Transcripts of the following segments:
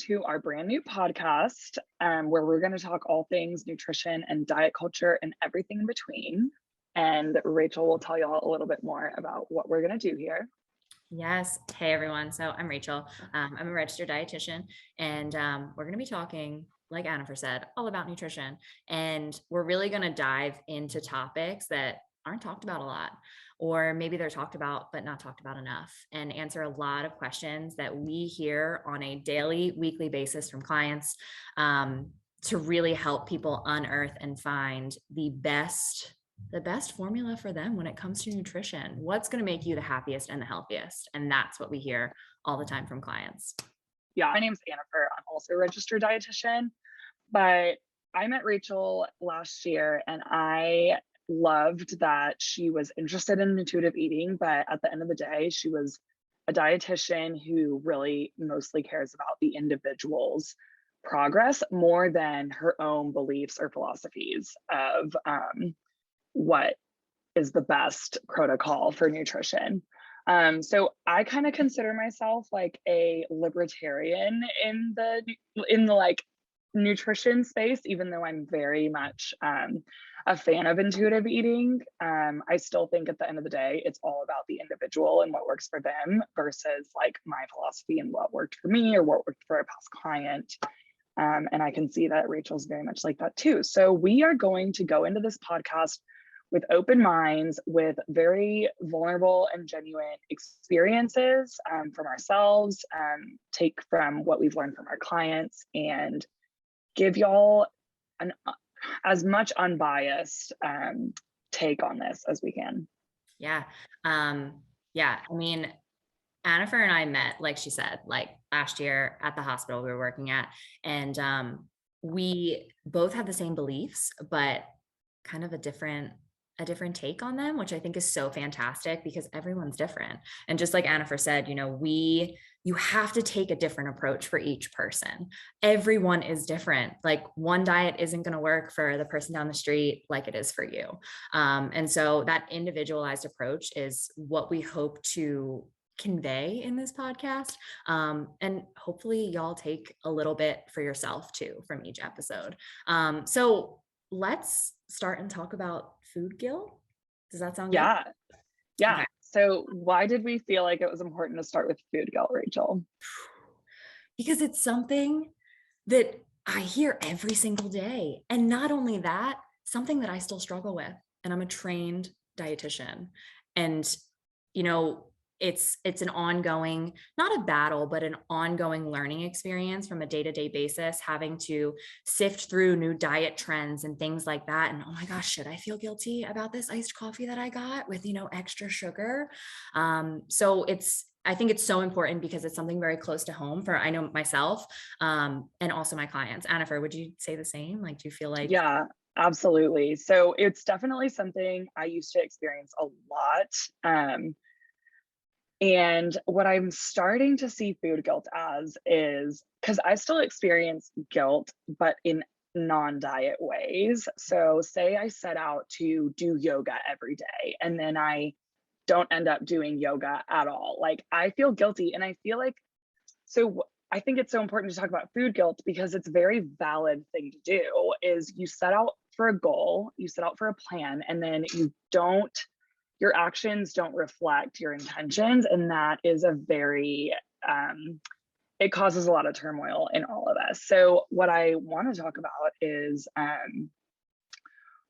to our brand new podcast where we're going to talk all things nutrition and diet culture and everything in between. And Rachel will tell y'all a little bit more about what we're going to do here. Yes. Hey, everyone. So I'm Rachel. I'm a registered dietitian, and we're going to be talking, like Annifer said, all about nutrition. And we're really going to dive into topics that aren't talked about a lot, or maybe they're talked about, but not talked about enough, and answer a lot of questions that we hear on a daily, weekly basis from clients to really help people unearth and find the best formula for them when it comes to nutrition. What's going to make you the happiest and the healthiest? And that's what we hear all the time from clients. Yeah, my name's Annifer. I'm also a registered dietitian, but I met Rachel last year and I loved that she was interested in intuitive eating, but at the end of the day, she was a dietitian who really mostly cares about the individual's progress more than her own beliefs or philosophies of what is the best protocol for nutrition. So I kind of consider myself like a libertarian in the like nutrition space, even though I'm very much a fan of intuitive eating. I still think at the end of the day, it's all about the individual and what works for them versus like my philosophy and what worked for me or what worked for a past client. And I can see that Rachel's very much like that too. So we are going to go into this podcast with open minds, with very vulnerable and genuine experiences from ourselves, take from what we've learned from our clients, and give y'all as much unbiased take on this as we can. Yeah. I mean, Annifer and I met, like she said, like last year at the hospital we were working at, and we both had the same beliefs, but kind of a different take on them, which I think is so fantastic because everyone's different. And just like Annifer said, you have to take a different approach for each person. Everyone is different. Like one diet isn't going to work for the person down the street like it is for you. And so that individualized approach is what we hope to convey in this podcast. And hopefully y'all take a little bit for yourself too from each episode. So let's start and talk about food guilt. Does that sound good? Yeah. Okay. So why did we feel like it was important to start with food guilt, Rachel? Because it's something that I hear every single day. And not only that, something that I still struggle with. And I'm a trained dietitian. And, it's an ongoing, not a battle, but an ongoing learning experience from a day-to-day basis, having to sift through new diet trends and things like that. And oh my gosh, should I feel guilty about this iced coffee that I got with, extra sugar? So I think it's so important because it's something very close to home for, I know myself, and also my clients. Annifer, would you say the same? Like, do you feel like? Yeah, absolutely. So it's definitely something I used to experience a lot. And what I'm starting to see food guilt as is, because I still experience guilt, but in non-diet ways. So say I set out to do yoga every day and then I don't end up doing yoga at all. Like I feel guilty, and I feel like, so I think it's so important to talk about food guilt because it's a very valid thing to do. Is you set out for a goal, you set out for a plan, and then your actions don't reflect your intentions. And that is a very, it causes a lot of turmoil in all of us. So what I want to talk about is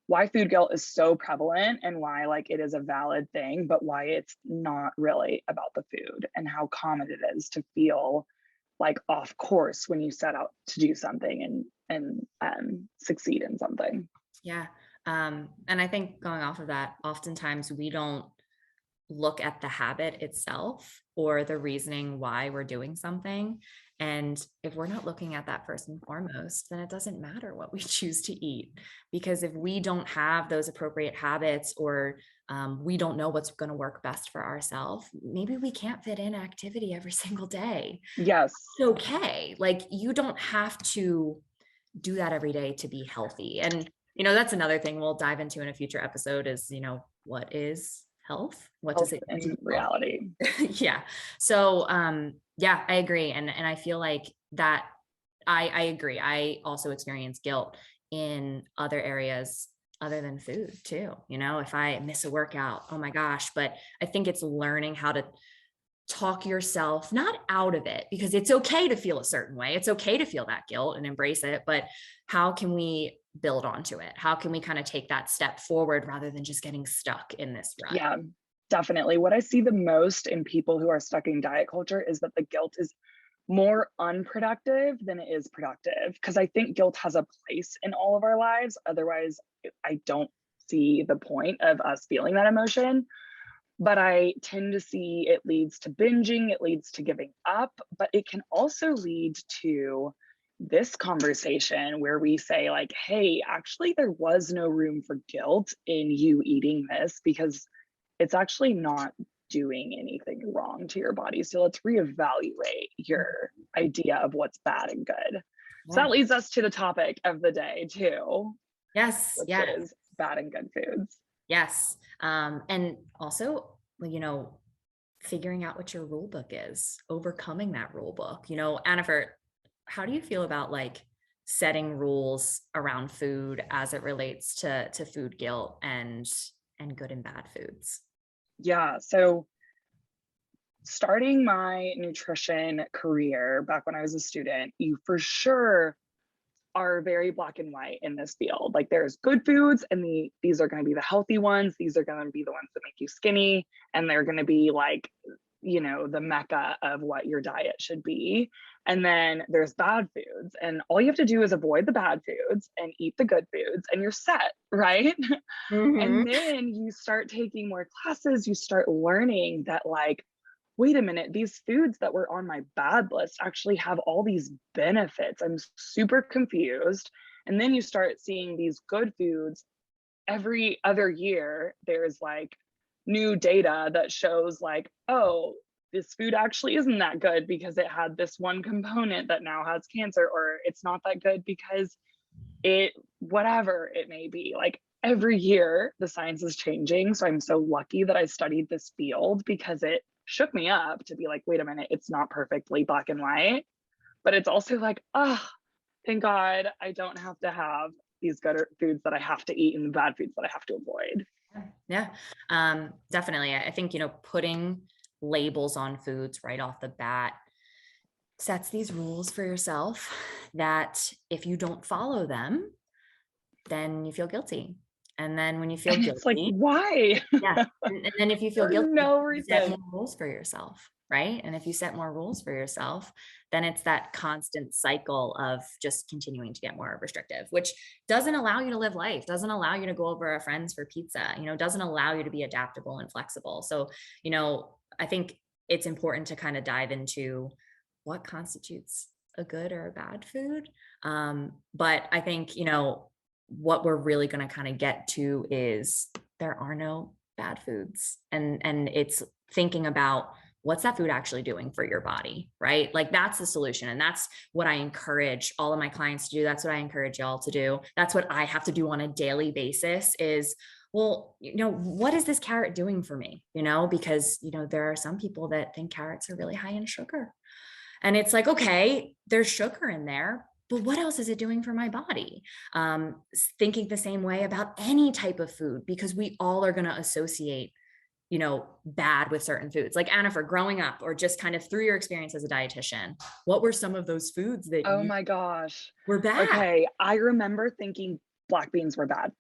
why food guilt is so prevalent and why like it is a valid thing, but why it's not really about the food, and how common it is to feel like off course when you set out to do something and succeed in something. Yeah. And I think going off of that, oftentimes we don't look at the habit itself or the reasoning why we're doing something. And if we're not looking at that first and foremost, then it doesn't matter what we choose to eat, because if we don't have those appropriate habits, or we don't know what's going to work best for ourselves, maybe we can't fit in activity every single day. Yes. It's okay. Like you don't have to do that every day to be healthy. And that's another thing we'll dive into in a future episode is, what is health? What does it mean in reality? Yeah. So, I agree. And I feel like that I agree. I also experience guilt in other areas other than food too. You know, if I miss a workout, oh my gosh, but I think it's learning how to talk yourself not out of it, because it's okay to feel a certain way. It's okay to feel that guilt and embrace it, but how can we build onto it? How can we kind of take that step forward rather than just getting stuck in this rut? Yeah, definitely. What I see the most in people who are stuck in diet culture is that the guilt is more unproductive than it is productive. Because I think guilt has a place in all of our lives. Otherwise, I don't see the point of us feeling that emotion. But I tend to see it leads to binging, it leads to giving up, but it can also lead to this conversation where we say, like, hey, actually, there was no room for guilt in you eating this because it's actually not doing anything wrong to your body. So let's reevaluate your idea of what's bad and good. So Yeah. that leads us to the topic of the day, too, Yes. which Yes. is bad and good foods. Yes. And also, you know, figuring out what your rule book is, overcoming that rule book. You know, Annifer, how do you feel about like setting rules around food as it relates to food guilt and good and bad foods? Yeah. So starting my nutrition career back when I was a student, you for sure are very black and white in this field. Like there's good foods and these are going to be the healthy ones. These are going to be the ones that make you skinny and they're going to be like, you know, the mecca of what your diet should be. And then there's bad foods and all you have to do is avoid the bad foods and eat the good foods and you're set, right? Hmm. And then you start taking more classes, you start learning that like wait a minute, these foods that were on my bad list actually have all these benefits. I'm super confused. And then you start seeing these good foods every other year. There's like new data that shows, like, oh, this food actually isn't that good because it had this one component that now has cancer, or it's not that good because it, whatever it may be. Like every year, the science is changing. So I'm so lucky that I studied this field because it shook me up to be like, wait a minute, it's not perfectly black and white. But it's also like, oh, thank God I don't have to have these good foods that I have to eat and the bad foods that I have to avoid. Yeah. Definitely. I think, you know, putting labels on foods right off the bat sets these rules for yourself that if you don't follow them, then you feel guilty. And then when you feel And it's like, guilty, why? yeah. And then if you feel For guilty, no you set reason. more rules for yourself, right? And if you set more rules for yourself, then it's that constant cycle of just continuing to get more restrictive, which doesn't allow you to live life, doesn't allow you to go over a friends for pizza, you know, doesn't allow you to be adaptable and flexible. So, you know, I think it's important to kind of dive into what constitutes a good or a bad food. But I think, you know, what we're really going to kind of get to is there are no bad foods, and it's thinking about what's that food actually doing for your body, right? Like that's the solution, and that's what I encourage all of my clients to do. That's what I encourage y'all to do. That's what I have to do on a daily basis is, well, you know, what is this carrot doing for me? You know, because, you know, there are some people that think carrots are really high in sugar, and it's like, okay, there's sugar in there, but what else is it doing for my body? Thinking the same way about any type of food, because we all are going to associate, you know, bad with certain foods. Like Anna, for growing up or just kind of through your experience as a dietitian, what were some of those foods that Oh you my gosh. were bad? Okay. I remember thinking black beans were bad.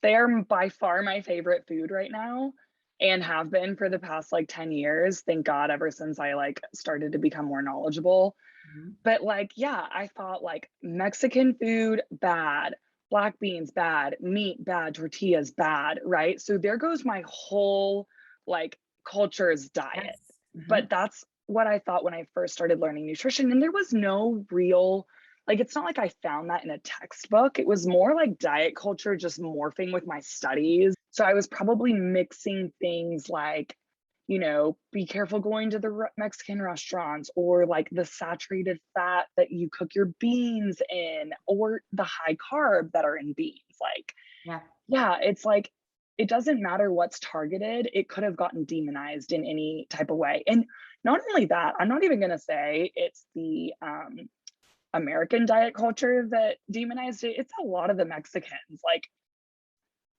They are by far my favorite food right now and have been for the past like 10 years. Thank God, ever since I like started to become more knowledgeable. Mhm. But like, yeah, I thought like Mexican food, bad, black beans, bad, meat, bad, tortillas, bad, right? So there goes my whole like culture's diet. Yes. Mhm. But that's what I thought when I first started learning nutrition. And there was no real, like, it's not like I found that in a textbook. It was more like diet culture just morphing with my studies. So I was probably mixing things like, you know, be careful going to the Mexican restaurants, or like the saturated fat that you cook your beans in, or the high carb that are in beans. Like, Yeah. yeah, it's like it doesn't matter what's targeted, it could have gotten demonized in any type of way. And not only that, I'm not even going to say it's the American diet culture that demonized it. It's a lot of the Mexicans, like,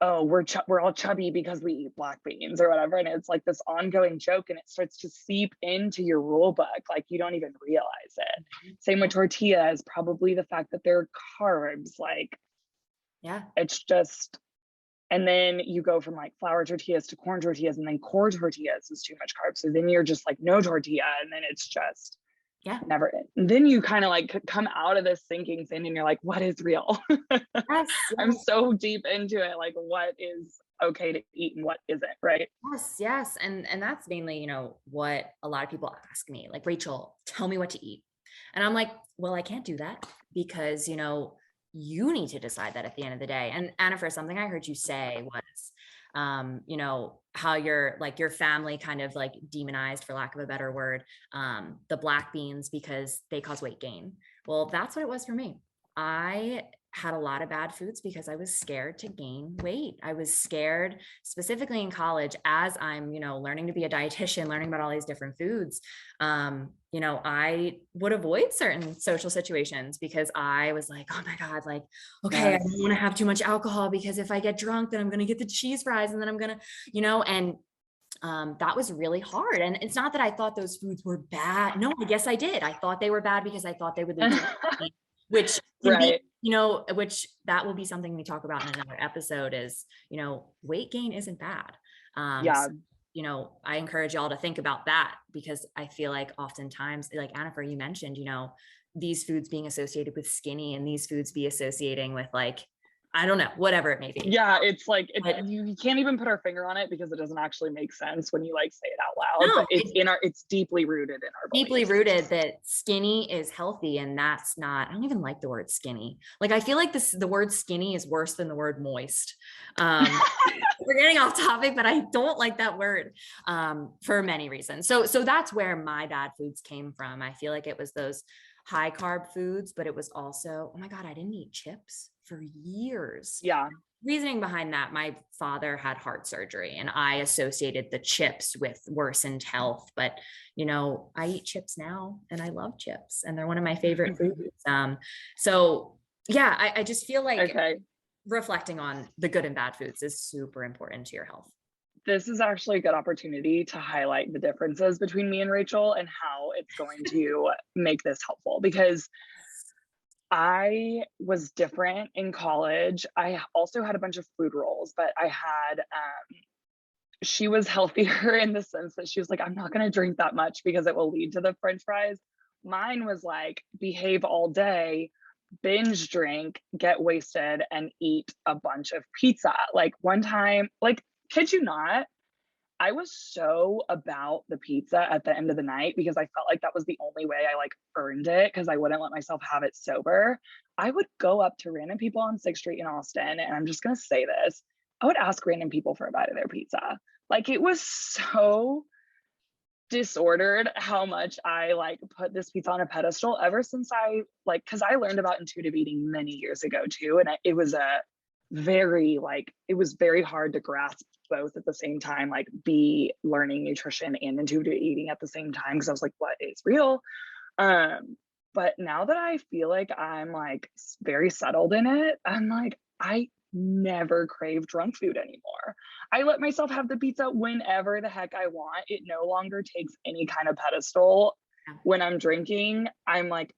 oh, we're all chubby because we eat black beans or whatever. And it's like this ongoing joke, and it starts to seep into your rule book. Like you don't even realize it. Same with tortillas, probably the fact that they're carbs. Like Yeah. it's just, and then you go from like flour tortillas to corn tortillas, and then corn tortillas is too much carbs. So then you're just like no tortilla. And then it's just Yeah. never. And then you kind of like come out of this sinking sand and you're like, what is real? Yes. I'm Yes. so deep into it. Like what is okay to eat and what isn't, right? Yes, yes. And that's mainly, what a lot of people ask me, like, Rachel, tell me what to eat. And I'm like, well, I can't do that because, you need to decide that at the end of the day. And Anna, for something I heard you say was, how your family kind of like demonized, for lack of a better word, the black beans because they cause weight gain. Well, that's what it was for me. I had a lot of bad foods because I was scared to gain weight. I was scared, specifically in college, as I'm, learning to be a dietitian, learning about all these different foods. I would avoid certain social situations because I was like, oh my God, like, okay, I don't want to have too much alcohol because if I get drunk, then I'm going to get the cheese fries and then I'm going to, and that was really hard. And it's not that I thought those foods were bad. No, I guess I did. I thought they were bad because I thought they would lead to weight, which can be, Right. which that will be something we talk about in another episode is, weight gain isn't bad. Yeah. I encourage y'all to think about that because I feel like oftentimes, like Annifer, you mentioned, these foods being associated with skinny and these foods be associating with like, I don't know, whatever it may be. Yeah, it's like But you can't even put our finger on it because it doesn't actually make sense when you like say it out loud. no, But it's deeply rooted in our deeply beliefs. rooted that skinny is healthy, and that's not. I don't even like the word skinny. Like I feel like the word skinny is worse than the word moist. We're getting off topic, but I don't like that word for many reasons. So that's where my bad foods came from. I feel like it was those high carb foods, but it was also, oh my God, I didn't eat chips for years. Yeah. Reasoning behind that, my father had heart surgery and I associated the chips with worsened health. But, I eat chips now and I love chips and they're one of my favorite foods. So yeah, I just feel like Okay. reflecting on the good and bad foods is super important to your health. This is actually a good opportunity to highlight the differences between me and Rachel and how it's going to make this helpful because I was different in college. I also had a bunch of food roles, but I had she was healthier in the sense that she was like, I'm not going to drink that much because it will lead to the french fries. Mine was like, behave all day, binge drink, get wasted, and eat a bunch of pizza. Like one time, like, kid you not, I was so about the pizza at the end of the night because I felt like that was the only way I like earned it because I wouldn't let myself have it sober. I would go up to random people on 6th Street in Austin, and I'm just going to say this. I would ask random people for a bite of their pizza. Like it was so disordered how much I like put this pizza on a pedestal ever since I like, because I learned about intuitive eating many years ago too. And it was it was very hard to grasp both at the same time, like be learning nutrition and intuitive eating at the same time. Cause I was like, what is real? But now that I feel like I'm like very settled in it, I'm like, I never crave drunk food anymore. I let myself have the pizza whenever the heck I want. It no longer takes any kind of pedestal. When I'm drinking, I'm like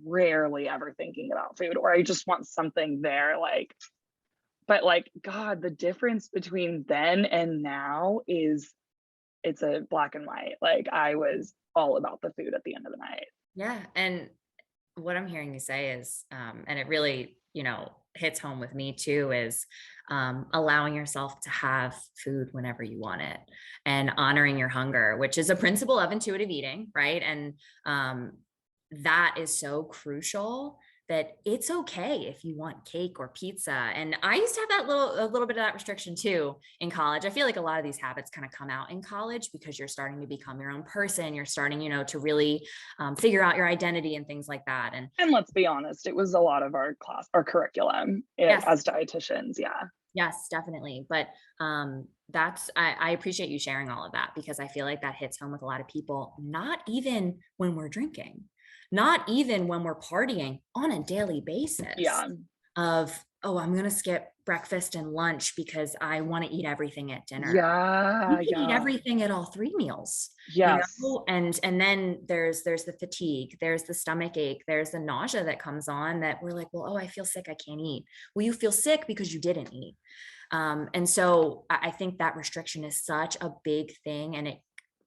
rarely ever thinking about food, or I just want something there. Like, but like, God, the difference between then and now is it's a black and white. Like, I was all about the food at the end of the night. Yeah. And what I'm hearing you say is, and it really, hits home with me too, is allowing yourself to have food whenever you want it and honoring your hunger, which is a principle of intuitive eating, right? And that is so crucial that it's okay if you want cake or pizza. And I used to have a little bit of that restriction too in college. I feel like a lot of these habits kind of come out in college because you're starting to become your own person. You're starting, to really figure out your identity and things like that. And let's be honest, it was a lot of our curriculum Yes. as dietitians. Yeah. Yes, definitely. But I appreciate you sharing all of that because I feel like that hits home with a lot of people, not even when we're drinking. not even when we're partying, on a daily basis Yeah. of, oh, I'm going to skip breakfast and lunch because I want to eat everything at dinner. You Yeah. can eat Yeah. everything at all 3 meals, Yes. and then there's the fatigue, there's the stomach ache, there's the nausea that comes on that we're like, well, oh, I feel sick, I can't eat. Well, you feel sick because you didn't eat. And so I think that restriction is such a big thing, and it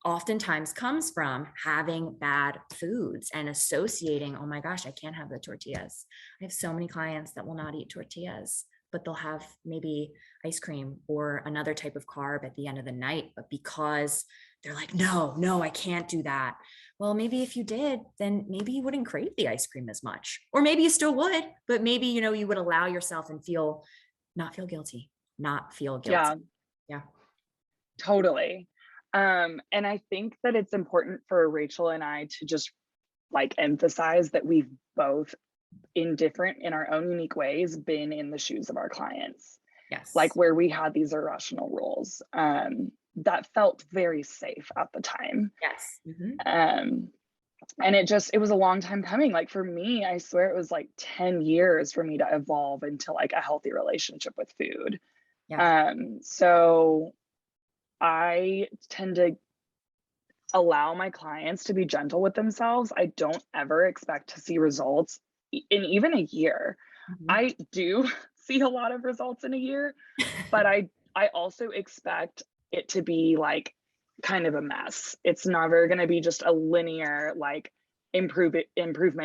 oftentimes comes from having bad foods and associating, oh my gosh, I can't have the tortillas. I have so many clients that will not eat tortillas, but they'll have maybe ice cream or another type of carb at the end of the night. But because they're like, no, I can't do that. Well, maybe if you did, then maybe you wouldn't crave the ice cream as much. Or maybe you still would, but maybe, you would allow yourself and not feel guilty, not feel guilty. Yeah. Yeah. Totally. And I think that it's important for Rachel and I to just like emphasize that we've both in our own unique ways been in the shoes of our clients, like Yes. where we had these irrational rules that felt very safe at the time. Yes. Mm-hmm. um and it was a long time coming. Like for me, I swear it was like 10 years for me to evolve into like a healthy relationship with food. Yeah. So I tend to allow my clients to be gentle with themselves. I don't ever expect to see results in even a year. Mm-hmm. I do see a lot of results in a year, but I also expect it to be like kind of a mess. It's never going to be just a linear like improvement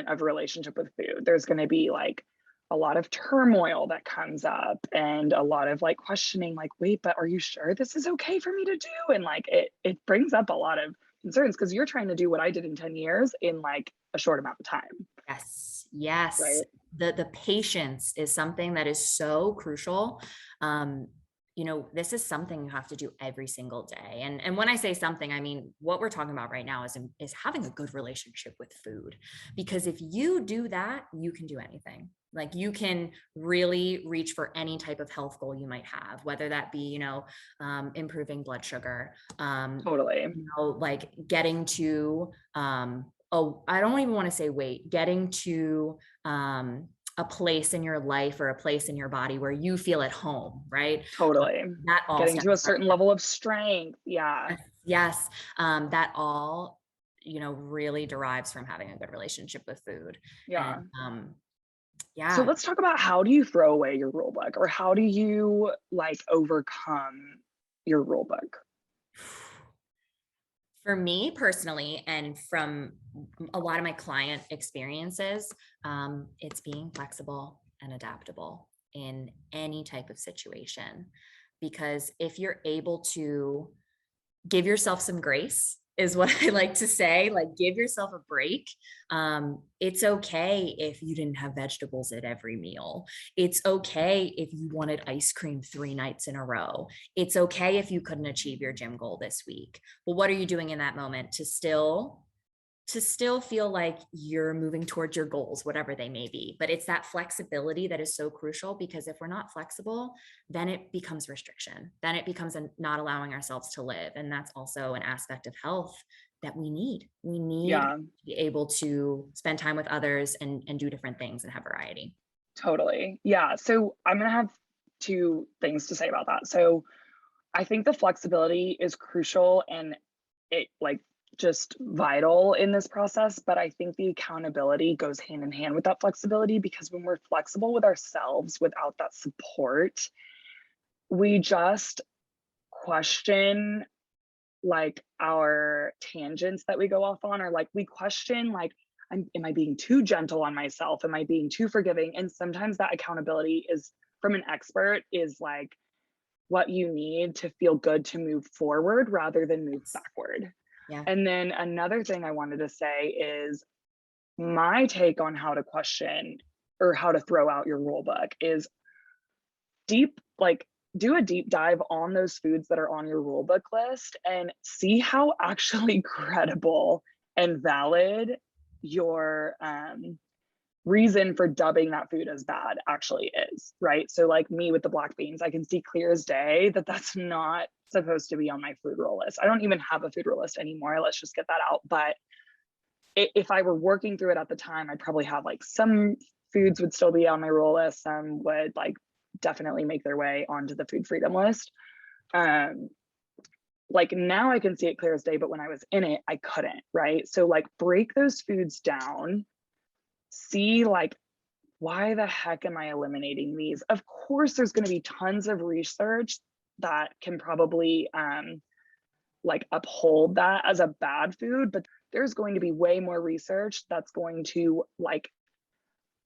of relationship with food. There's going to be like a lot of turmoil that comes up and a lot of like questioning, like, wait, but are you sure this is okay for me to do? And like it brings up a lot of concerns because you're trying to do what I did in 10 years in like a short amount of time. Yes. Yes. Right. The patience is something that is so crucial. This is something you have to do every single day. And when I say something, I mean what we're talking about right now is having a good relationship with food. Because if you do that, you can do anything. Like you can really reach for any type of health goal you might have, whether that be, improving blood sugar, Totally. like getting to, I don't even want to say weight, getting to a place in your life or a place in your body where you feel at home, right? Totally. That all Getting to a stems from, certain level of strength. Yeah. yes, that all, really derives from having a good relationship with food. And Yeah. So yeah, let's talk about, how do you throw away your rule book, or how do you like overcome your rule book? for me personally, and from a lot of my client experiences, it's being flexible and adaptable in any type of situation. Because if you're able to give yourself some grace, is what I like to say, like give yourself a break. It's okay if you didn't have vegetables at every meal. It's okay if you wanted ice cream 3 nights in a row. It's okay if you couldn't achieve your gym goal this week. But what are you doing in that moment to still feel like you're moving towards your goals, whatever they may be? But it's that flexibility that is so crucial, because if we're not flexible, then it becomes restriction. Then it becomes not allowing ourselves to live. And that's also an aspect of health that we need. We need Yeah, to be able to spend time with others and do different things and have variety. totally. Yeah. So I'm going to have two things to say about that. So I think the flexibility is crucial and it like just vital in this process. But I think the accountability goes hand in hand with that flexibility, because when we're flexible with ourselves without that support, we just question like our tangents that we go off on, or like we question like, am I being too gentle on myself? Am I being too forgiving? And sometimes that accountability is from an expert is like what you need to feel good to move forward rather than move Yes. backward. Yeah. And then another thing I wanted to say is my take on how to question or how to throw out your rule book is like do a deep dive on those foods that are on your rule book list and see how actually credible and valid your reason for dubbing that food as bad actually is, right? So like me with the black beans, I can see clear as day that that's not supposed to be on my food rule list. I don't even have a food rule list anymore. Let's just get that out. But if I were working through it at the time, I'd probably have like some foods would still be on my rule list. Some would like definitely make their way onto the food freedom list. Um, like now I can see it clear as day, but when I was in it, I couldn't, right? So like break those foods down, see like, why the heck am I eliminating these? Of course, there's going to be tons of research that can probably like uphold that as a bad food, but there's going to be way more research that's going to like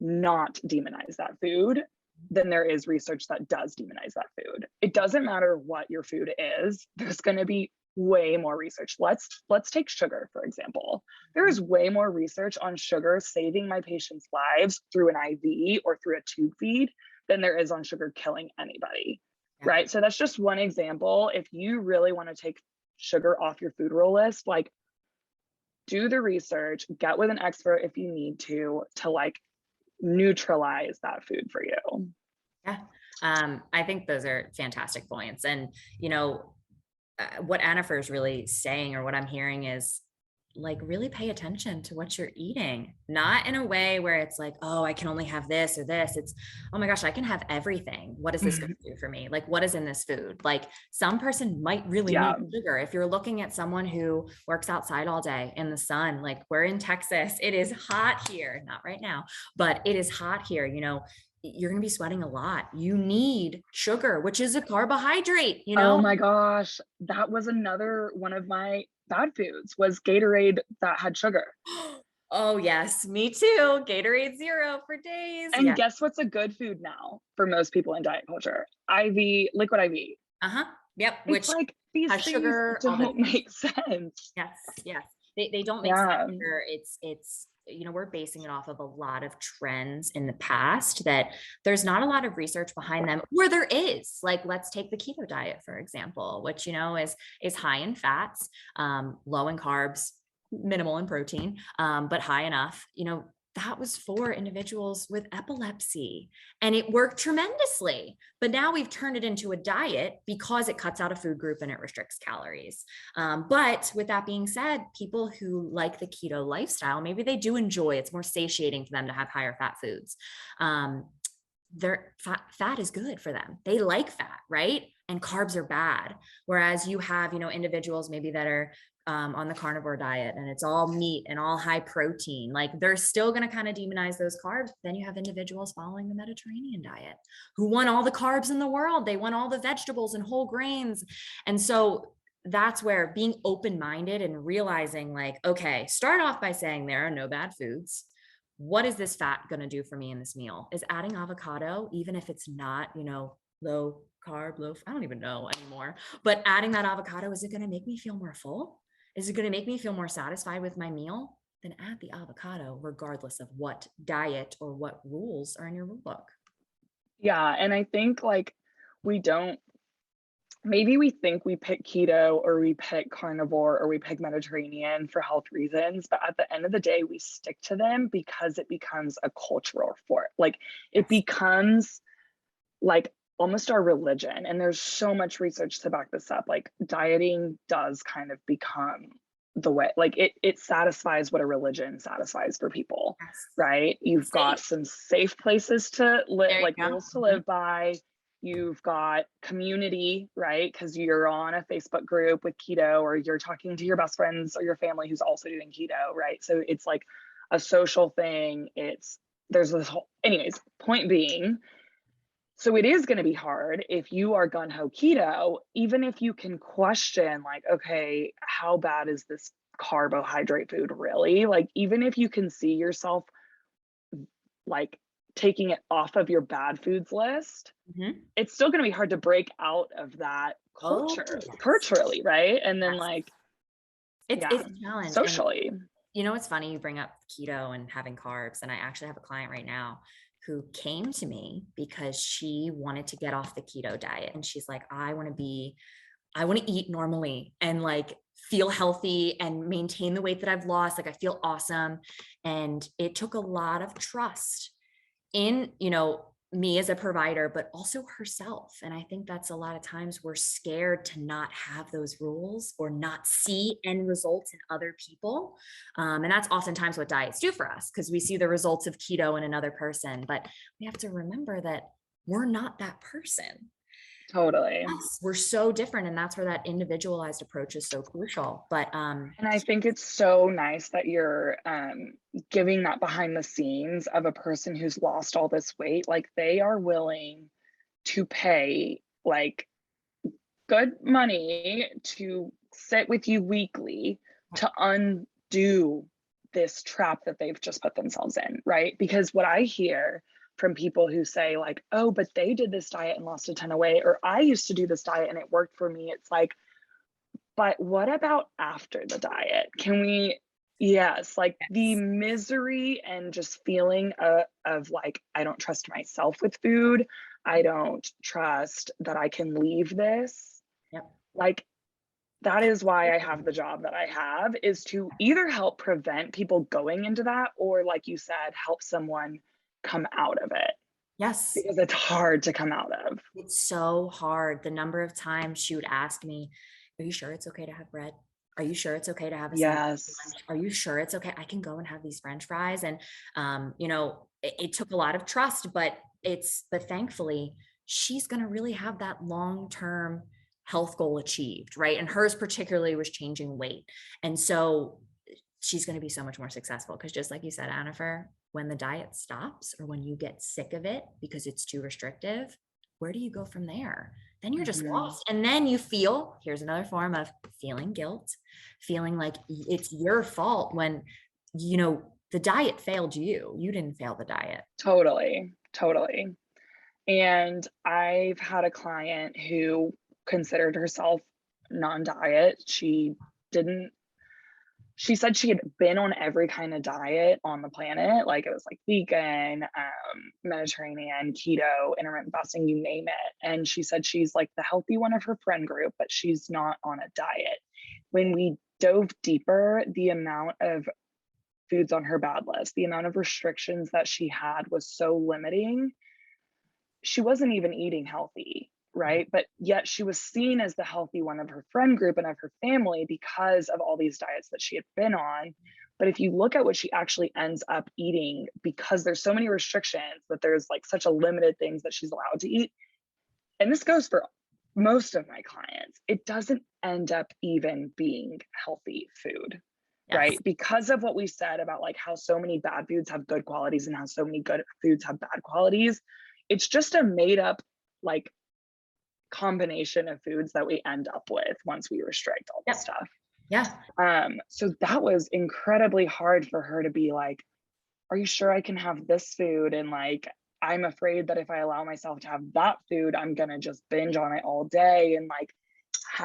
not demonize that food than there is research that does demonize that food. It doesn't matter what your food is, there's going to be way more research. Let's take sugar, for example. There is way more research on sugar saving my patients' lives through an IV or through a tube feed than there is on sugar killing anybody. Yeah. Right? So that's just one example. If you really want to take sugar off your food rule list, like do the research, get with an expert if you need to like neutralize that food for you. Yeah. I think those are fantastic points. And, you know, what Annifer is really saying, or what I'm hearing, is like really pay attention to what you're eating, not in a way where it's like, oh, I can only have this or this. It's, oh my gosh, I can have everything. What is this going to do for me? Like, what is in this food? Like, some person might really need sugar. If you're looking at someone who works outside all day in the sun, like we're in Texas, it is hot here, not right now, but it is hot here, you know, you're going to be sweating a lot. You need sugar, which is a carbohydrate, you know? Oh my gosh. That was another one of my bad foods, was Gatorade that had sugar. Oh yes, me too. Gatorade Zero for days. And guess what's a good food now for most people in diet culture? IV, liquid IV. Uh-huh. Yep. It's Which like these has things sugar, don't make sense. yes, yes. They don't make sense. It's you know, we're basing it off of a lot of trends in the past that there's not a lot of research behind them, where there is. Like, let's take the keto diet, for example, which, you know, is high in fats, low in carbs, minimal in protein, but high enough. You know, that was for individuals with epilepsy, and it worked tremendously. But now we've turned it into a diet because it cuts out a food group and it restricts calories. But with that being said, people who like the keto lifestyle, maybe they do enjoy, it's more satiating for them to have higher fat foods. Their fat is good for them. They like fat, right? And carbs are bad. Whereas you have, you know, individuals maybe that are on the carnivore diet and it's all meat and all high protein, like they're still going to kind of demonize those carbs. Then you have individuals following the Mediterranean diet who want all the carbs in the world. They want all the vegetables and whole grains. And so that's where being open-minded and realizing, like, okay, start off by saying there are no bad foods. What is this fat going to do for me in this meal? Is adding avocado, even if it's not, you know, low carb, I don't even know anymore, but adding that avocado, is it going to make me feel more full? Is it going to make me feel more satisfied with my meal? Then add the avocado, regardless of what diet or what rules are in your rule book. Yeah. And I think like maybe we think we pick keto or we pick carnivore or we pick Mediterranean for health reasons, but at the end of the day, we stick to them because it becomes a cultural sport. Like it becomes like almost our religion. And there's so much research to back this up. Like dieting does kind of become the way, like it satisfies what a religion satisfies for people, right? You've got some safe places to live, like rules to live by. You've got community, right? Because you're on a Facebook group with keto, or you're talking to your best friends or your family who's also doing keto, right? So it's like a social thing. There's this whole, anyways, point being, so it is going to be hard if you are gung-ho keto, even if you can question, like, okay, how bad is this carbohydrate food really? Like, even if you can see yourself like taking it off of your bad foods list, it's still going to be hard to break out of that culture culturally, right? And then like, it's a challenge socially. And, you know, it's funny you bring up keto and having carbs, and I actually have a client right now who came to me because she wanted to get off the keto diet. And she's like, I want to eat normally and like feel healthy and maintain the weight that I've lost. Like I feel awesome. And it took a lot of trust in, you know, me as a provider, but also herself. And I think that's a lot of times we're scared to not have those rules or not see end results in other people. And that's oftentimes what diets do for us, because we see the results of keto in another person, but we have to remember that we're not that person. Totally. Yes, we're so different. And that's where that individualized approach is so crucial. But And I think it's so nice that you're giving that behind the scenes of a person who's lost all this weight. Like they are willing to pay like good money to sit with you weekly to undo this trap that they've just put themselves in, right? Because what I hear from people who say like, oh, but they did this diet and lost a ton of weight, or I used to do this diet and it worked for me. It's like, but what about after the diet? Can we, yes, like the misery and just feeling of like, I don't trust myself with food. I don't trust that I can leave this. yep. Like, that is why I have the job that I have, is to either help prevent people going into that, or like you said, help someone come out of it, Yes. because it's hard to come out of. It's so hard. The number of times she would ask me, are you sure it's okay to have bread? Are you sure it's okay to have a sandwich for Yes. lunch? Are you sure it's okay? I can go and have these French fries. And, it took a lot of trust, but thankfully she's going to really have that long-term health goal achieved. Right. And hers particularly was changing weight. And so she's going to be so much more successful, because just like you said, Annifer, when the diet stops or when you get sick of it because it's too restrictive, where do you go from there? Then you're just Mhm. lost. And then you feel, here's another form of feeling guilt, feeling like it's your fault when, the diet failed you. You didn't fail the diet. Totally. Totally. And I've had a client who considered herself non-diet. Didn't she said she had been on every kind of diet on the planet. Like it was like vegan, Mediterranean, keto, intermittent fasting, you name it. And she said she's like the healthy one of her friend group, but she's not on a diet. When we dove deeper, the amount of foods on her bad list, the amount of restrictions that she had was so limiting. She wasn't even eating healthy, right? But yet she was seen as the healthy one of her friend group and of her family because of all these diets that she had been on. But if you look at what she actually ends up eating, because there's so many restrictions that there's like such a limited things that she's allowed to eat, and this goes for most of my clients, it doesn't end up even being healthy food, Yes. right? Because of what we said about like how so many bad foods have good qualities and how so many good foods have bad qualities. It's just a made up like combination of foods that we end up with once we restrict all this Yep. stuff. Yeah. So that was incredibly hard for her to be like, are you sure I can have this food? And like, I'm afraid that if I allow myself to have that food, I'm gonna just binge on it all day. And like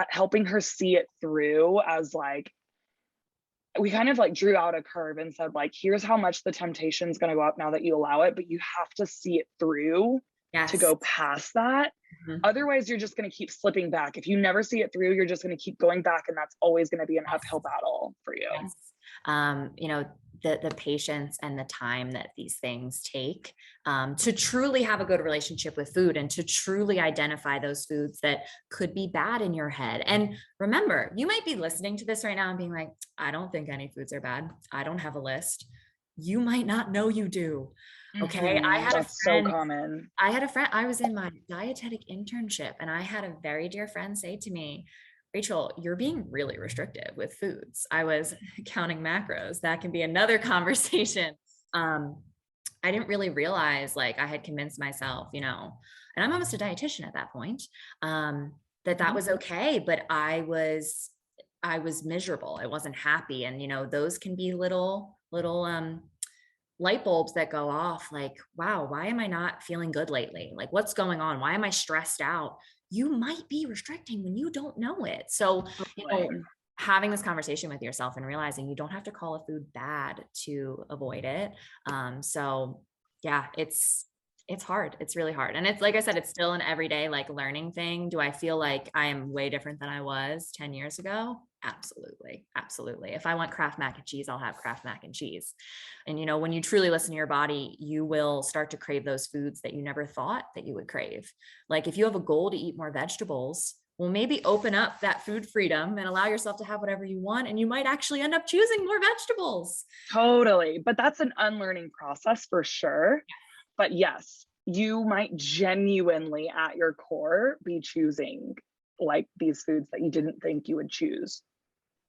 helping her see it through as like, we kind of like drew out a curve and said like, here's how much the temptation is going to go up now that you allow it, but you have to see it through to Yes. go past that. Mhm. Otherwise you're just going to keep slipping back. If you never see it through, you're just going to keep going back, and that's always going to be an uphill battle for you. Yes. The patience and the time that these things take to truly have a good relationship with food and to truly identify those foods that could be bad in your head. And remember, you might be listening to this right now and being like, I don't think any foods are bad. I don't have a list. You might not know you do. Okay. That's so common. I was in my dietetic internship and I had a very dear friend say to me, Rachel, you're being really restrictive with foods. I was counting macros. That can be another conversation. I didn't really realize like I had convinced myself, and I'm almost a dietitian at that point, that was okay. But I was miserable. I wasn't happy. And, those can be little light bulbs that go off like, wow, why am I not feeling good lately? Like, what's going on? Why am I stressed out? You might be restricting when you don't know it. So, Right. having this conversation with yourself and realizing you don't have to call a food bad to avoid it. So yeah, it's hard. It's really hard. And it's like I said, it's still an everyday like learning thing. Do I feel like I am way different than I was 10 years ago? Absolutely. Absolutely. If I want Kraft mac and cheese, I'll have Kraft mac and cheese. And, when you truly listen to your body, you will start to crave those foods that you never thought that you would crave. Like if you have a goal to eat more vegetables, well, maybe open up that food freedom and allow yourself to have whatever you want. And you might actually end up choosing more vegetables. Totally. But that's an unlearning process for sure. But yes, you might genuinely at your core be choosing like these foods that you didn't think you would choose,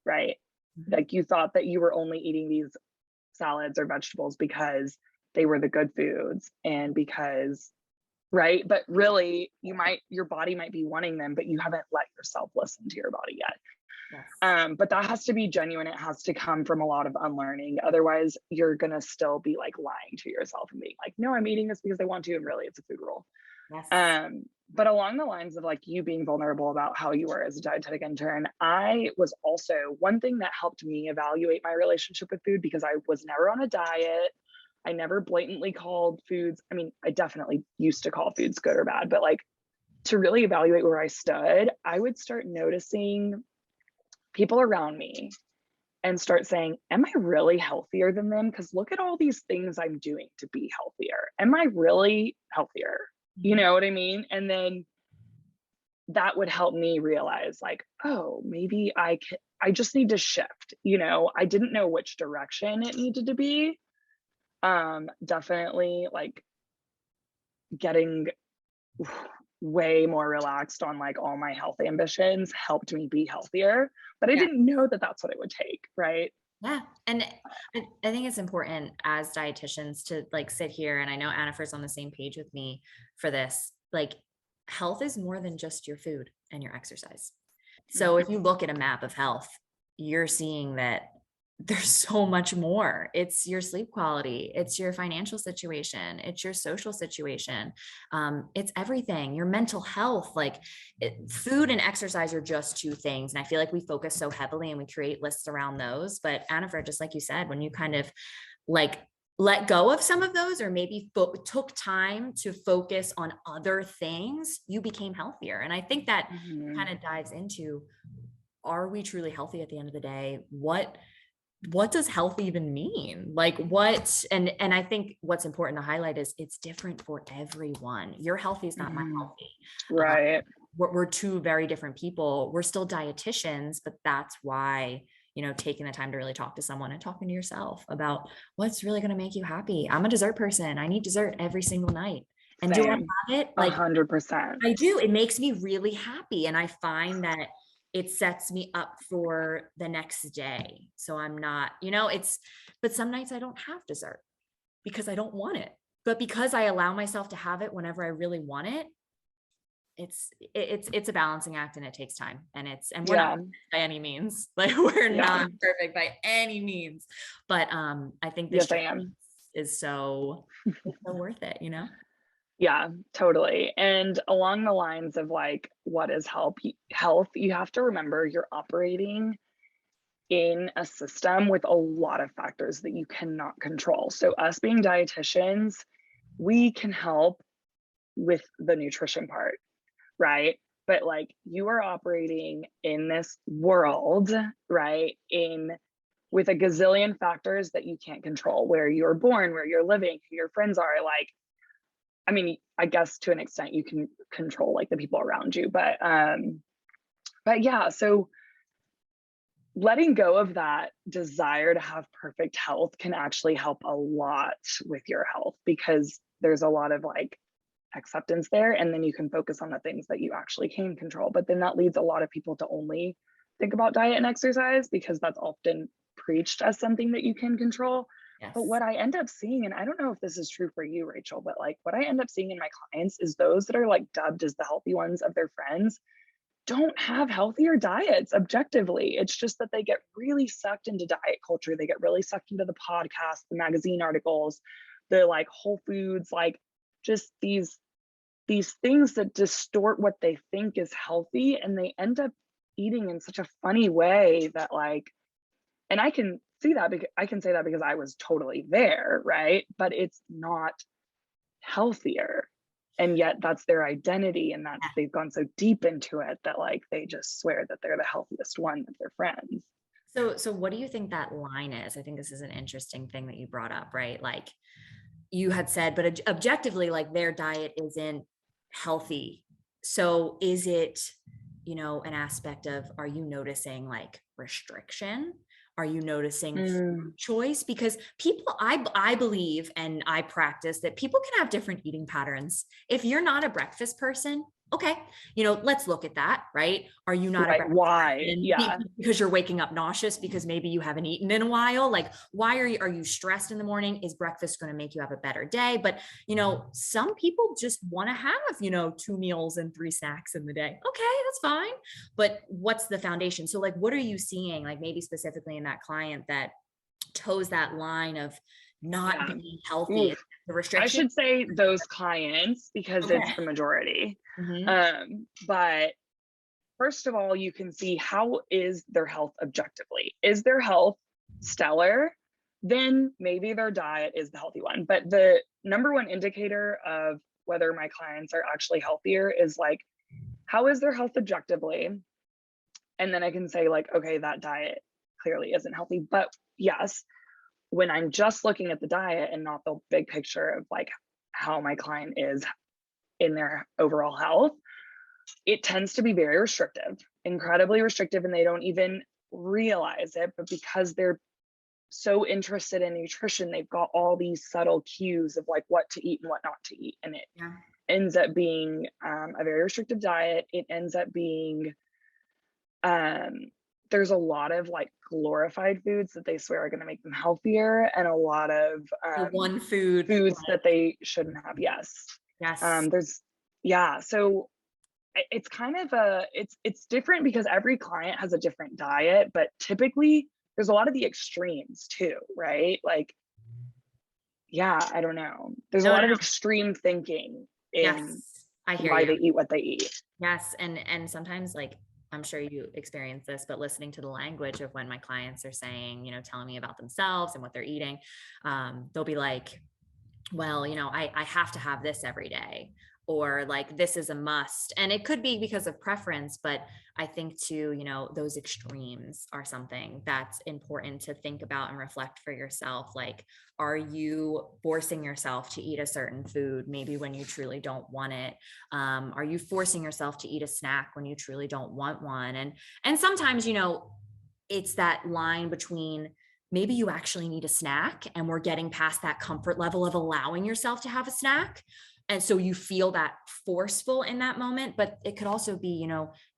right? Mhm. Like you thought that you were only eating these salads or vegetables because they were the good foods and because, right? But really your body might be wanting them, but you haven't let yourself listen to your body yet. Yes. But that has to be genuine. It has to come from a lot of unlearning. Otherwise, you're gonna still be like lying to yourself and being like, no, I'm eating this because I want to, and really it's a food rule. Yes. But along the lines of like you being vulnerable about how you were as a dietetic intern, I was also one thing that helped me evaluate my relationship with food because I was never on a diet. I never blatantly called foods. I mean, I definitely used to call foods good or bad, but like to really evaluate where I stood, I would start noticing people around me and start saying, am I really healthier than them? Because look at all these things I'm doing to be healthier. Am I really healthier? You Mhm. know what I mean? And then that would help me realize, like, oh, maybe I just need to shift. I didn't know which direction it needed to be. Definitely like getting way more relaxed on like all my health ambitions helped me be healthier, but I Yeah. didn't know that that's what it would take, right? Yeah. And I think it's important as dietitians to like sit here. And I know Annifer's on the same page with me for this. Like, health is more than just your food and your exercise. So if you look at a map of health, you're seeing that there's so much more. It's your sleep quality, it's your financial situation, it's your social situation, it's everything, your mental health. Like food and exercise are just two things. And I feel like we focus so heavily and we create lists around those. But Annifer, just like you said, when you kind of like let go of some of those or maybe took time to focus on other things, you became healthier. And I think that Mhm. kind of dives into, are we truly healthy at the end of the day? What does health even mean? Like what, and I think what's important to highlight is it's different for everyone. Your healthy is not my Mhm. healthy. Um, Right. we're two very different people. We're still dietitians, but that's why, taking the time to really talk to someone and talking to yourself about what's really going to make you happy. I'm a dessert person. I need dessert every single night. And do I Same. have it? A Like, hundred percent. I do. It makes me really happy. And I find that it sets me up for the next day. So I'm not, but some nights I don't have dessert because I don't want it. But because I allow myself to have it whenever I really want it, it's a balancing act and it takes time. And we're not Yeah. by any means. Like we're Yeah. not perfect by any means. But I think this Yes, I journey am. is so it's so worth it. Yeah, totally. And along the lines of like, what is health, you have to remember you're operating in a system with a lot of factors that you cannot control. So, us being dietitians, we can help with the nutrition part, right? But like, you are operating in this world, right? In with a gazillion factors that you can't control, where you're born, where you're living, who your friends are. Like, I mean, I guess to an extent you can control like the people around you, but yeah, so letting go of that desire to have perfect health can actually help a lot with your health because there's a lot of like acceptance there, and then you can focus on the things that you actually can control. But then that leads a lot of people to only think about diet and exercise because that's often preached as something that you can control. But Yes. what I end up seeing, and I don't know if this is true for you, Rachel, but like what I end up seeing in my clients is those that are like dubbed as the healthy ones of their friends don't have healthier diets objectively. It's just that they get really sucked into diet culture. They get really sucked into the podcast, the magazine articles, the like Whole Foods, like just these things that distort what they think is healthy, and they end up eating in such a funny way that like, and I can see that because I can say that because I was totally there, right? But it's not healthier. And yet that's their identity, and that's, they've gone so deep into it that like they just swear that they're the healthiest one of their friends. So what do you think that line is? I think this is an interesting thing that you brought up, right? Like you had said, but objectively, like their diet isn't healthy. So is it, an aspect of, are you noticing like restriction? Are you noticing choice? Because people, I believe, and I practice that people can have different eating patterns. If you're not a breakfast person, okay, let's look at that, right? Are you not a Right. breakfast Why? person Yeah. because you're waking up nauseous because maybe you haven't eaten in a while? Like, why are you stressed in the morning? Is breakfast going to make you have a better day? But, some people just want to have, 2 meals and 3 snacks in the day. Okay, that's fine. But what's the foundation? So like, what are you seeing, like maybe specifically in that client that toes that line of not being healthy? Oof. The I restriction? should say those clients because it's Okay. the majority. Mhm. But first of all, you can see, how is their health objectively? Is their health stellar? Then maybe their diet is the healthy one. But the number one indicator of whether my clients are actually healthier is like, how is their health objectively? And then I can say like, okay, that diet clearly isn't healthy. But yes, when I'm just looking at the diet and not the big picture of like how my client is in their overall health, it tends to be very restrictive, incredibly restrictive, and they don't even realize it. But because they're so interested in nutrition, they've got all these subtle cues of like what to eat and what not to eat. And it Yeah. ends up being a very restrictive diet. It ends up being, there's a lot of like glorified foods that they swear are going to make them healthier, and a lot of The one food. foods that they shouldn't have. Yes. Yes. There's, yeah. So it's kind of it's different because every client has a different diet, but typically there's a lot of the extremes too, right? Like, yeah, I don't know. There's a No, lot no, of no. extreme thinking in Yes. I hear why you. they eat what they eat. Yes. And sometimes, like, I'm sure you experience this, but listening to the language of when my clients are saying, telling me about themselves and what they're eating, they'll be like, well, I have to have this every day, or like, this is a must. And it could be because of preference, but I think too, those extremes are something that's important to think about and reflect for yourself. Like, are you forcing yourself to eat a certain food, maybe when you truly don't want it? Are you forcing yourself to eat a snack when you truly don't want one? And sometimes, it's that line between, maybe you actually need a snack and we're getting past that comfort level of allowing yourself to have a snack. And so you feel that forceful in that moment, but it could also be,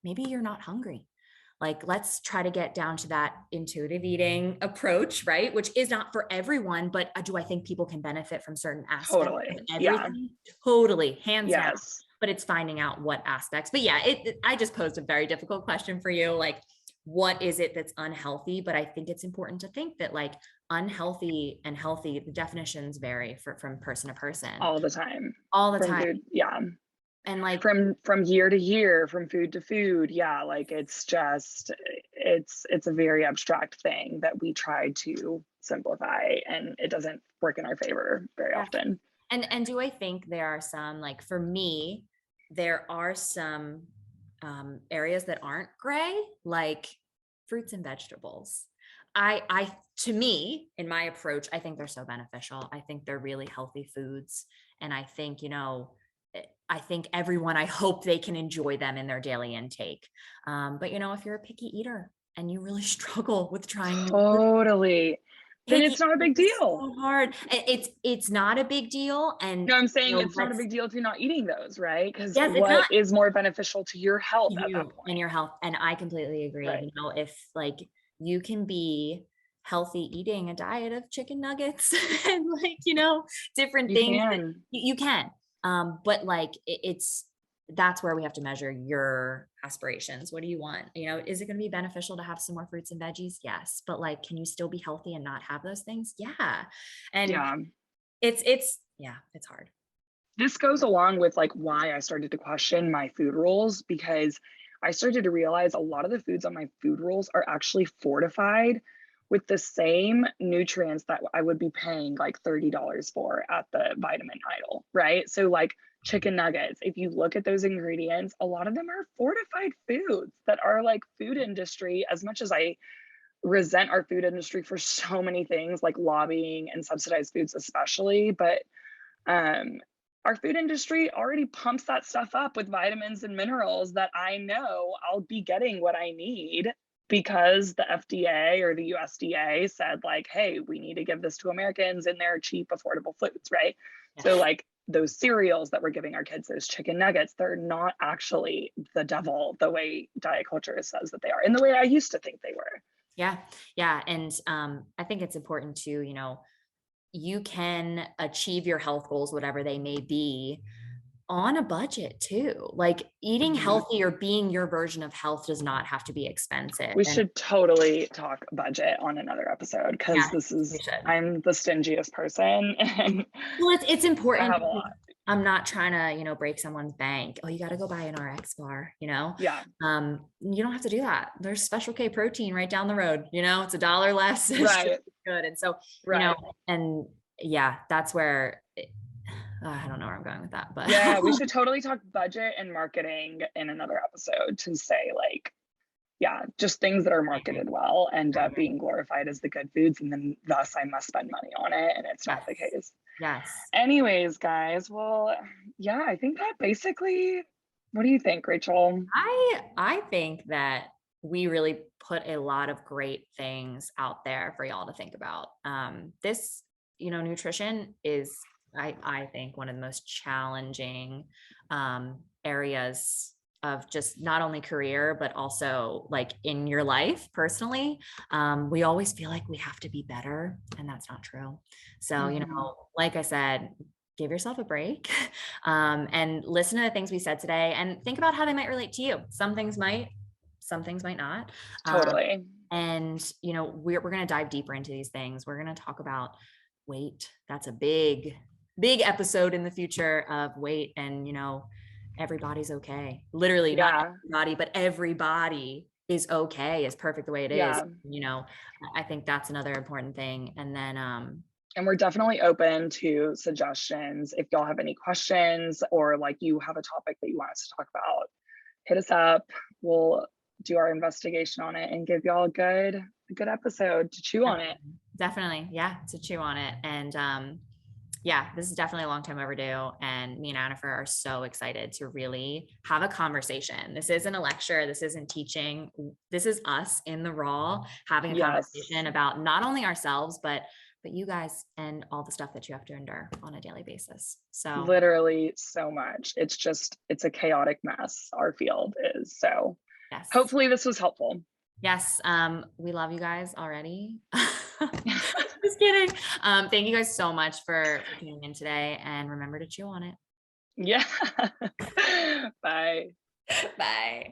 maybe you're not hungry. Like, let's try to get down to that intuitive eating approach, right? Which is not for everyone, but do I think people can benefit from certain aspects of Totally. Yeah. everything? Totally, hands down. Yes. But it's finding out what aspects. But yeah, I just posed a very difficult question for you. Like, what is it that's unhealthy? But I think it's important to think that like unhealthy and healthy, the definitions vary from person to person All the time. all the From time. food. Yeah. And like, From year to year, from food to food. Yeah. Like it's just, it's a very abstract thing that we try to simplify, and it doesn't work in our favor very yeah. often. And do I think there are some, like for me, there are some areas that aren't gray, like fruits and vegetables. To me, in my approach, I think they're so beneficial. I think they're really healthy foods. And I think, I think everyone, I hope they can enjoy them in their daily intake. But if you're a picky eater and you really struggle with trying Totally. Then picky, it's not a big it's deal. so hard. It's not a big deal. And No, I'm saying it's not a let's, big deal if you're not eating those, right? Because yes, it's what not is more beneficial to your health at that you and point? your health. And I completely agree. Right. If like you can be healthy eating a diet of chicken nuggets and like, different You things that can. you can. But like that's where we have to measure your aspirations. What do you want? Is it going to be beneficial to have some more fruits and veggies? Yes. But like, can you still be healthy and not have those things? Yeah. And Yeah. yeah, it's hard. This goes along with like why I started to question my food rules, because I started to realize a lot of the foods on my food rules are actually fortified with the same nutrients that I would be paying like $30 for at the vitamin aisle, right? So like chicken nuggets. If you look at those ingredients, a lot of them are fortified foods that are like food industry. As much as I resent our food industry for so many things like lobbying and subsidized foods especially, but um our food industry already pumps that stuff up with vitamins and minerals that I know I'll be getting what I need because the FDA or the USDA said like, hey, we need to give this to Americans in their cheap affordable foods, right? Yeah. So like those cereals that we're giving our kids, those chicken nuggets, they're not actually the devil the way diet culture says that they are, in the way I used to think they were. Yeah. Yeah. And I think it's important to, you can achieve your health goals, whatever they may be, on a budget too. Like eating Mhm. healthy or being your version of health does not have to be expensive. We And should totally talk budget on another episode yeah, because this we is, should. I'm the stingiest person and Well, it's I important have a because lot. I'm not trying to, break someone's bank. Oh, you got to go buy an RX bar, Yeah, You don't have to do that. There's Special K protein right down the road, it's $1 less. It's just right, good. And so, right. and yeah, that's where I don't know where I'm going with that, but Yeah, we should totally talk budget and marketing in another episode to say like, yeah, just things that are I agree. marketed well end I up agree. being glorified as the good foods, and then thus I must spend money on it, and it's not Yes. the case. Yes. Anyways, guys, well, yeah, I think that basically, what do you think, Rachel? I think that we really put a lot of great things out there for y'all to think about. This, nutrition is, I think, one of the most challenging areas of just not only career, but also like in your life personally. We always feel like we have to be better, and that's not true. So, Mhm. like I said, give yourself a break and listen to the things we said today and think about how they might relate to you. Some things might not. Um, Totally. and we're going to dive deeper into these things. We're going to talk about weight. That's a big episode in the future of weight. And everybody's okay. Literally, not Yeah. everybody, but everybody is okay, is perfect the way it is. Yeah. I think that's another important thing. And then And we're definitely open to suggestions. If y'all have any questions or like you have a topic that you want us to talk about, hit us up. We'll do our investigation on it and give y'all a good episode to chew on it. definitely, yeah, to chew on it. And yeah, this is definitely a long time overdue. And me and Annifer are so excited to really have a conversation. This isn't a lecture. This isn't teaching. This is us in the raw having a Yes. conversation about not only ourselves, but you guys and all the stuff that you have to endure on a daily basis. So Literally so much. It's a chaotic mess, our field is. So yes, hopefully this was helpful. yes. We love you guys already. Just kidding. Thank you guys so much for tuning in today, and remember to chew on it. Yeah. Bye. Bye.